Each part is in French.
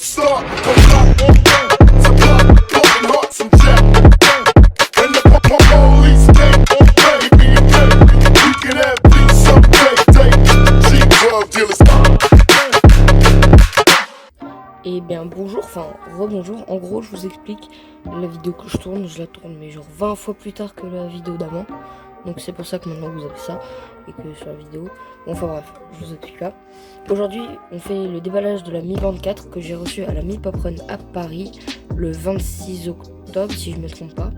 start. Come back on bang. To blood, broken hearts and jack. And the police gang on bang. We can have peace someday. Cheap drug dealers. Et bien bonjour, enfin rebonjour, en gros je vous explique, la vidéo que je tourne, je la tourne mais genre 20 fois plus tard que la vidéo d'avant. Donc c'est pour ça que maintenant vous avez ça, et que sur la vidéo, bon enfin bref, je vous explique là. Aujourd'hui on fait le déballage de la Mi Band 4 que j'ai reçu à la Mi Pop Run à Paris le 26 octobre si je ne me trompe pas.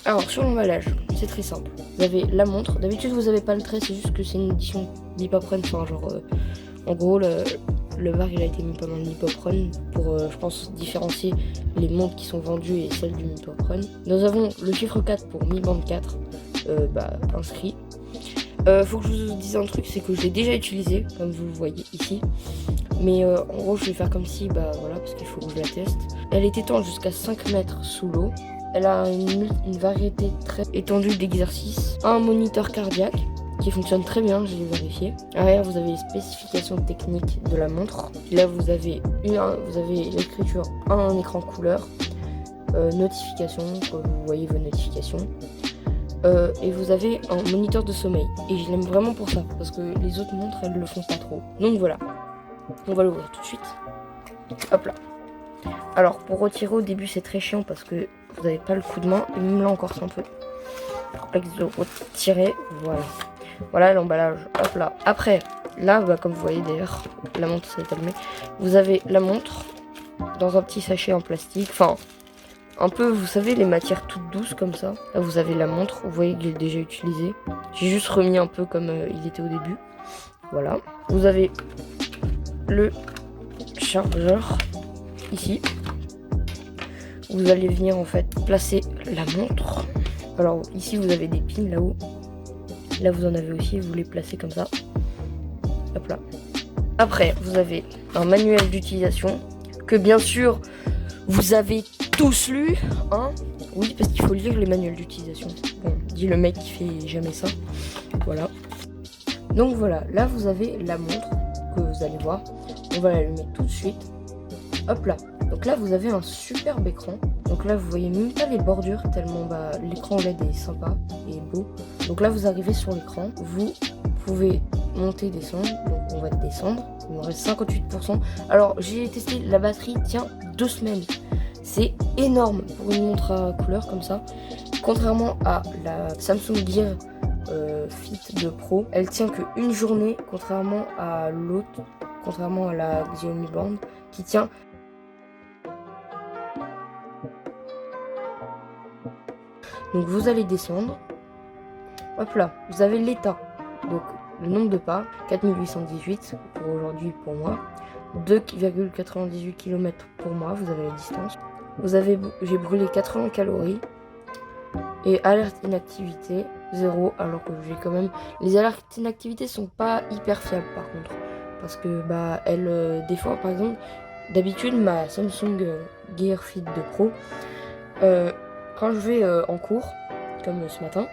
Alors sur l'emballage, c'est très simple, vous avez la montre, d'habitude vous avez pas le trait, c'est juste que c'est une édition Mi Pop Run, enfin genre en gros le marque il a été mis pendant le Mi Pop Run pour je pense différencier les montres qui sont vendues et celles du Mi Pop Run. Nous avons le chiffre 4 pour Mi Band 4 inscrit. Faut que je vous dise un truc, c'est que je l'ai déjà utilisé comme vous le voyez ici, mais en gros je vais faire comme si voilà, parce qu'il faut que je la teste. Elle est étendue jusqu'à 5 mètres sous l'eau. Elle a une variété très étendue d'exercices, un moniteur cardiaque qui fonctionne très bien, je l'ai vérifié. Derrière vous avez les spécifications techniques de la montre. Là vous avez l'écriture en écran couleur, notifications, quand vous voyez vos notifications, et vous avez un moniteur de sommeil. Et je l'aime vraiment pour ça, parce que les autres montres elles le font pas trop. Donc voilà, on va l'ouvrir tout de suite. Hop là. Alors pour retirer au début c'est très chiant parce que vous n'avez pas le coup de main, et même là encore c'est un peu complexe de retirer. Voilà l'emballage, hop là. Après, là, comme vous voyez d'ailleurs, la montre s'est allumée. Vous avez la montre dans un petit sachet en plastique. Enfin, un peu, vous savez, les matières toutes douces comme ça. Là, vous avez la montre, vous voyez que je l'ai déjà utilisée. J'ai juste remis un peu comme il était au début. Voilà. Vous avez le chargeur ici. Vous allez venir en fait placer la montre. Alors ici, vous avez des pins là-haut. Là vous en avez aussi, vous les placez comme ça. Hop là. Après vous avez un manuel d'utilisation que bien sûr vous avez tous lu, hein. Oui, parce qu'il faut lire les manuels d'utilisation. Bon, dit le mec qui fait jamais ça. Voilà. Donc voilà, là vous avez la montre que vous allez voir. On va l'allumer tout de suite. Hop là. Donc là vous avez un superbe écran. Donc là vous voyez même pas les bordures tellement l'écran LED est sympa et beau. Donc là vous arrivez sur l'écran, vous pouvez monter, descendre. Donc on va descendre, il me reste 58%. Alors j'ai testé, la batterie tient 2 semaines. C'est énorme pour une montre à couleur comme ça. Contrairement à la Samsung Gear Fit 2 Pro, elle tient que une journée, contrairement à l'autre, contrairement à la Xiaomi Band qui tient. Donc vous allez descendre, hop là, vous avez l'état, donc le nombre de pas, 4818 pour aujourd'hui pour moi, 2,98 km pour moi, vous avez la distance. J'ai brûlé 80 calories, et alerte inactivité, 0, alors que j'ai quand même... Les alertes inactivité sont pas hyper fiables par contre, parce que des fois par exemple, d'habitude ma Samsung Gear Fit 2 Pro, quand je vais en cours, comme ce matin,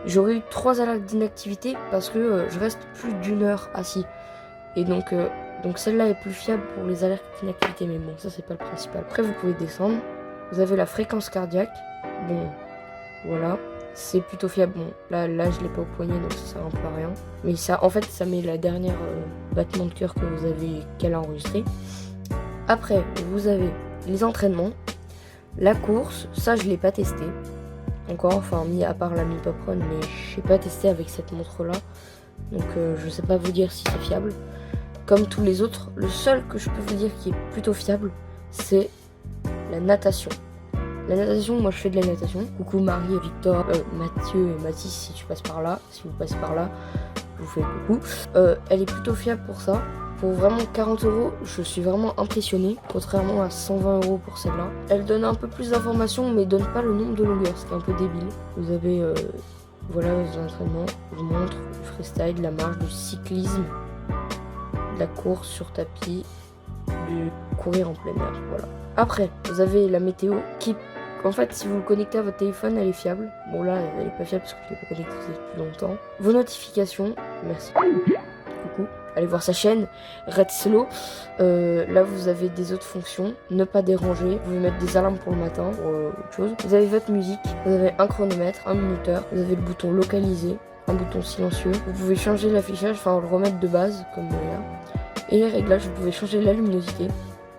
j'aurais eu 3 alertes d'inactivité parce que je reste plus d'1 heure assis. Et donc celle-là est plus fiable pour les alertes d'inactivité, mais bon, ça c'est pas le principal. Après vous pouvez descendre, vous avez la fréquence cardiaque, bon, voilà, c'est plutôt fiable. Bon, là je l'ai pas au poignet donc ça sert un peu à rien. Mais ça, en fait, ça met la dernière battement de cœur qu'elle a enregistré. Après, vous avez les entraînements. La course, ça je l'ai pas testé encore, enfin mis à part la Mi Pop Run, mais je sais pas testé avec cette montre là, donc je sais pas vous dire si c'est fiable. Comme tous les autres, le seul que je peux vous dire qui est plutôt fiable, c'est la natation. La natation, moi je fais de la natation. Coucou Marie, Victor, Mathieu et Mathis si tu passes par là, si vous passez par là, je vous fais coucou. Elle est plutôt fiable pour ça. Pour vraiment 40 €, je suis vraiment impressionné, contrairement à 120 € pour celle-là. Elle donne un peu plus d'informations, mais donne pas le nombre de longueurs, ce qui est un peu débile. Vous avez, voilà, les entraînements, je vous montre, du freestyle, de la marche, du cyclisme, de la course sur tapis, du courir en plein air, voilà. Après, vous avez la météo qui, en fait, si vous le connectez à votre téléphone, elle est fiable. Bon là, elle est pas fiable parce que je l'ai pas connectée depuis longtemps. Vos notifications, merci. Coucou. aller voir sa chaîne, Red Slow. Là vous avez des autres fonctions, ne pas déranger, vous pouvez mettre des alarmes pour le matin, pour autre chose. Vous avez votre musique, vous avez un chronomètre, un minuteur, vous avez le bouton localiser, un bouton silencieux. Vous pouvez changer l'affichage, enfin le remettre de base comme là. Et les réglages, vous pouvez changer la luminosité.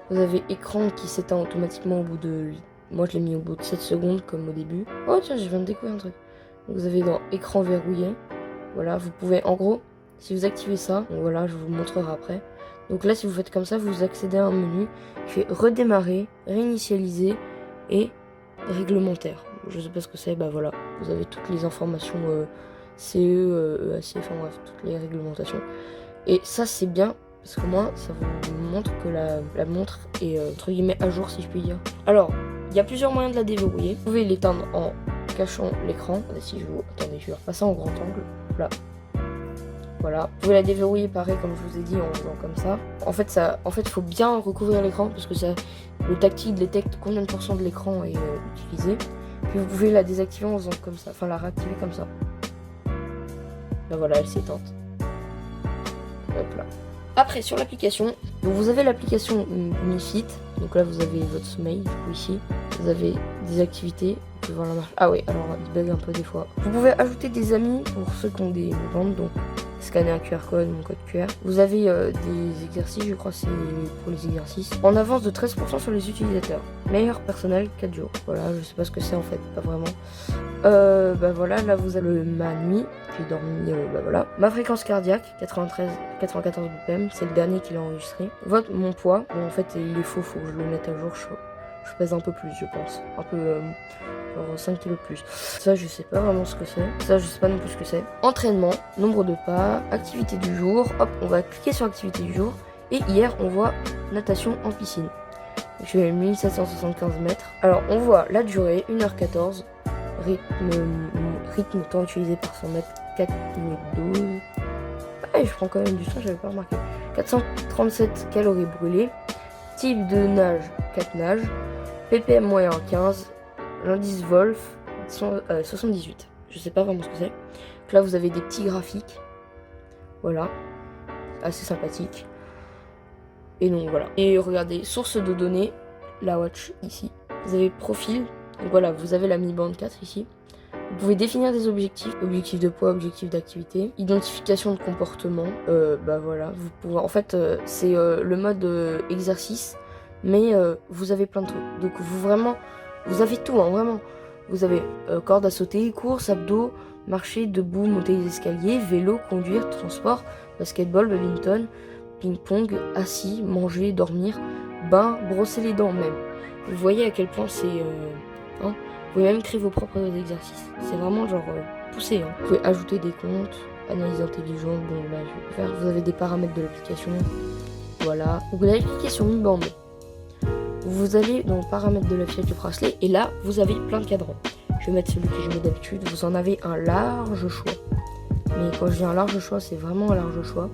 Vous avez écran qui s'éteint automatiquement au bout de... Moi je l'ai mis au bout de 7 secondes comme au début. Oh tiens, je viens de découvrir un truc. Donc, vous avez dans écran verrouillé. Voilà, vous pouvez en gros, si vous activez ça, donc voilà, je vous le montrerai après. Donc là, si vous faites comme ça, vous accédez à un menu qui fait redémarrer, réinitialiser et réglementaire. Je sais pas ce que c'est, bah voilà, vous avez toutes les informations CE, EAC, enfin bref, toutes les réglementations. Et ça, c'est bien parce qu'au moins, ça vous montre que la montre est entre guillemets à jour, si je puis dire. Alors, il y a plusieurs moyens de la déverrouiller. Vous pouvez l'éteindre en cachant l'écran. Si je vous... Attendez, je vais repasser en grand angle. Là. Voilà. Vous pouvez la déverrouiller pareil comme je vous ai dit en faisant comme ça. En fait, faut bien recouvrir l'écran parce que ça, le tactile détecte combien de pourcents de l'écran est utilisé. Puis vous pouvez la désactiver en faisant comme ça, enfin la réactiver comme ça. Là voilà, elle s'éteinte. Hop là. Après sur l'application, donc vous avez l'application Mi Fit. Donc là vous avez votre sommeil du coup ici. Vous avez des activités. Vous pouvez voir la marche. Ah oui, alors il bug un peu des fois. Vous pouvez ajouter des amis pour ceux qui ont des bandes, donc scanner un QR code, mon code QR. Vous avez des exercices, je crois c'est pour les exercices. En avance de 13% sur les utilisateurs. Meilleur personnel 4 jours. Voilà, je sais pas ce que c'est en fait, pas vraiment. Bah voilà, là vous avez ma nuit, j'ai dormi, bah voilà. Ma fréquence cardiaque, 94 BPM, c'est le dernier qu'il a enregistré. Mon poids, bon en fait il est faux, faut que je le mette à jour, je pèse un peu plus je pense. Un peu, genre 5 kg de plus. Ça je sais pas vraiment ce que c'est, ça je sais pas non plus ce que c'est. Entraînement, nombre de pas, activité du jour, hop on va cliquer sur activité du jour. Et hier on voit natation en piscine. Je fais 1775 mètres. Alors on voit la durée, 1h14. Rythme temps utilisé par 100 mètres, 4 minutes 12. Ah, je prends quand même du temps, j'avais pas remarqué. 437 calories brûlées. Type de nage, 4 nages. ppm moyen 15. L'indice Wolf 78. Je sais pas vraiment ce que c'est. Donc là vous avez des petits graphiques. Voilà. Assez sympathique. Et donc voilà. Et regardez, source de données, la watch ici. Vous avez profil. Donc voilà, vous avez la Mi Band 4 ici. Vous pouvez définir des objectifs, objectifs de poids, objectifs d'activité, identification de comportement. Bah voilà, vous pouvez. En fait, c'est le mode exercice, mais vous avez plein de trucs. Donc vous avez tout, hein, vraiment. Vous avez corde à sauter, course, abdos, marcher, debout, monter les escaliers, vélo, conduire, transport, basketball, badminton, ping-pong, assis, manger, dormir, bain, brosser les dents même. Vous voyez à quel point c'est... Vous pouvez même créer vos propres exercices. C'est vraiment genre poussé. Hein. Vous pouvez ajouter des comptes, analyse intelligente. Bon là je vais faire. Vous avez des paramètres de l'application. Voilà. Vous allez cliquer sur Mi Band. Vous allez dans paramètres de l'affichage du bracelet et là vous avez plein de cadrans. Je vais mettre celui que je mets d'habitude. Vous en avez un large choix. Mais quand je dis un large choix, c'est vraiment un large choix.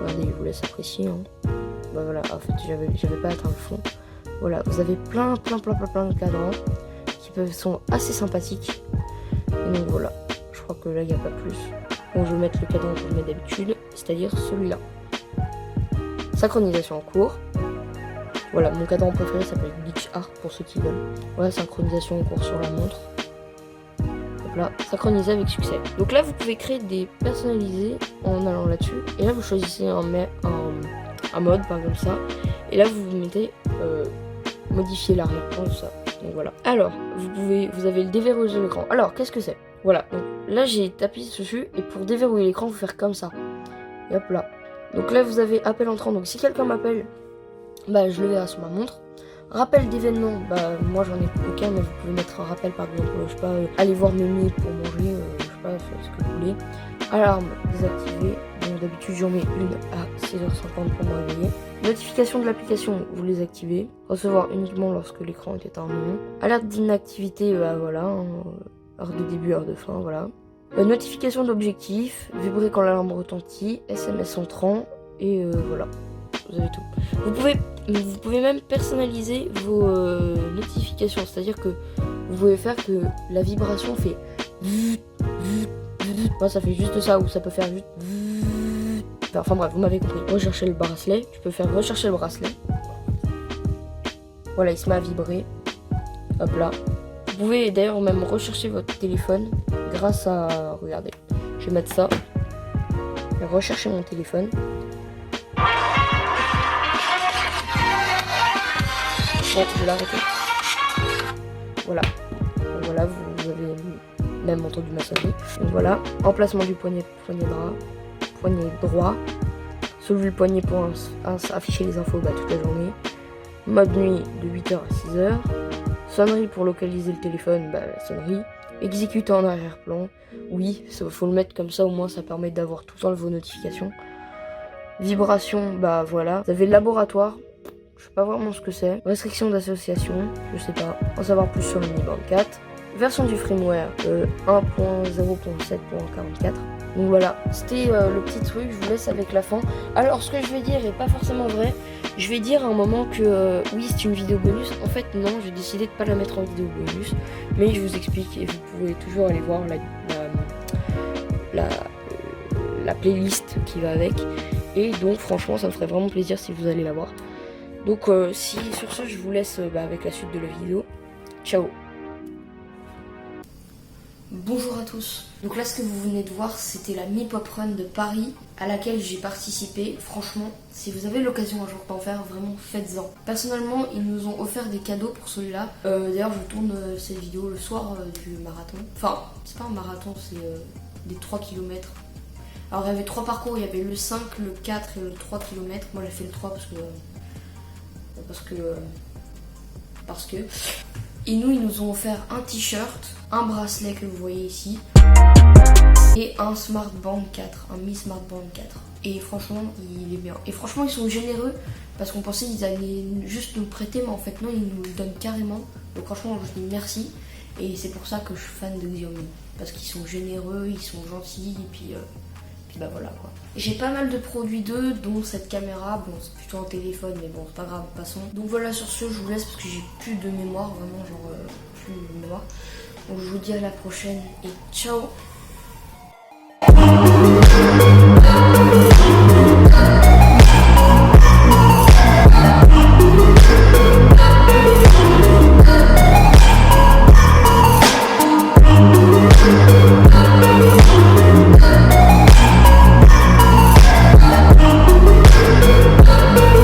Regardez, je vous laisse apprécier. Hein. Bah voilà. En fait j'avais pas atteint le fond. Voilà, vous avez plein de cadrans qui sont assez sympathiques. Et donc voilà, je crois que là il n'y a pas plus. Donc je vais mettre le cadran que je mets d'habitude, c'est-à-dire celui-là. Synchronisation en cours. Voilà, mon cadran préféré s'appelle Glitch Art pour ceux qui veulent. Voilà, synchronisation en cours sur la montre. Donc là, synchroniser avec succès. Donc là, vous pouvez créer des personnalisés en allant là-dessus. Et là, vous choisissez un mode, par exemple ça. Et là, vous mettez modifier l'arrière-plan, tout ça. Donc voilà. Alors, vous avez le déverrouillage de l'écran. Alors, qu'est-ce que c'est? Voilà. Donc là, j'ai tapé dessus et pour déverrouiller l'écran, vous faire comme ça. Et hop là. Donc là, vous avez appel entrant. Donc si quelqu'un m'appelle, bah je le verrai sur ma montre. Rappel d'événement, bah moi j'en ai aucun, mais vous pouvez mettre un rappel par exemple, je sais pas, aller voir Mémé pour manger, je sais pas, ce que vous voulez. Alarme désactivée, donc d'habitude j'en mets une à 6h50 pour me réveiller. Notification de l'application, vous les activez. Recevoir uniquement lorsque l'écran est éteint. Alerte d'inactivité, bah voilà, hein, heure de début, heure de fin, voilà. Notification d'objectif, vibrer quand l'alarme retentit, SMS entrant, et voilà. Vous avez tout. Vous pouvez même personnaliser vos notifications, c'est-à-dire que vous pouvez faire que la vibration fait moi ça fait juste ça, ou ça peut faire juste Enfin bref, vous m'avez compris. Rechercher le bracelet. Tu peux faire rechercher le bracelet. Voilà, il se met à vibrer. Hop là. Vous pouvez d'ailleurs même rechercher votre téléphone grâce à... Regardez, je vais mettre ça. Et rechercher mon téléphone. Bon, je vais l'arrêter. Voilà. Donc voilà, vous avez même entendu ma sonnerie. Donc voilà, emplacement du poignet droit. Soulever le poignet pour afficher les infos toute la journée. Mode nuit de 8h à 6h. Sonnerie pour localiser le téléphone, la sonnerie. Exécuter en arrière-plan. Oui, il faut le mettre comme ça, au moins ça permet d'avoir tout le temps vos notifications. Vibration, voilà. Vous avez le laboratoire. Je sais pas vraiment ce que c'est. Restriction d'association, je sais pas. En savoir plus sur le Mi Band 4. Version du firmware 1.0.7.44. Donc voilà, c'était le petit truc, je vous laisse avec la fin. Alors ce que je vais dire est pas forcément vrai. Je vais dire à un moment que oui c'est une vidéo bonus. En fait non, j'ai décidé de pas la mettre en vidéo bonus. Mais je vous explique et vous pouvez toujours aller voir la playlist qui va avec. Et donc franchement ça me ferait vraiment plaisir si vous allez la voir. Donc sur ce je vous laisse avec la suite de la vidéo. Ciao. Bonjour à tous. Donc là ce que vous venez de voir c'était la Mi Pop Run de Paris à laquelle j'ai participé. Franchement si vous avez l'occasion un jour d'en faire, vraiment faites-en. Personnellement ils nous ont offert des cadeaux pour celui-là. D'ailleurs je tourne cette vidéo le soir du marathon. Enfin c'est pas un marathon, c'est des 3 km. Alors il y avait 3 parcours, il y avait le 5, le 4 et le 3 km. Moi j'ai fait le 3 parce que et nous ils nous ont offert un t-shirt, un bracelet que vous voyez ici et un Smart Band 4, un Mi Smart Band 4. Et franchement il est bien. Et franchement ils sont généreux parce qu'on pensait qu'ils allaient juste nous le prêter, mais en fait non, ils nous le donnent carrément. Donc franchement je dis merci. Et c'est pour ça que je suis fan de Xiaomi, parce qu'ils sont généreux, ils sont gentils et puis voilà quoi. J'ai pas mal de produits d'eux, dont cette caméra. Bon c'est plutôt un téléphone mais bon c'est pas grave, passons. Donc voilà, sur ce je vous laisse parce que j'ai plus de mémoire, vraiment genre plus de mémoire. Donc je vous dis à la prochaine et ciao.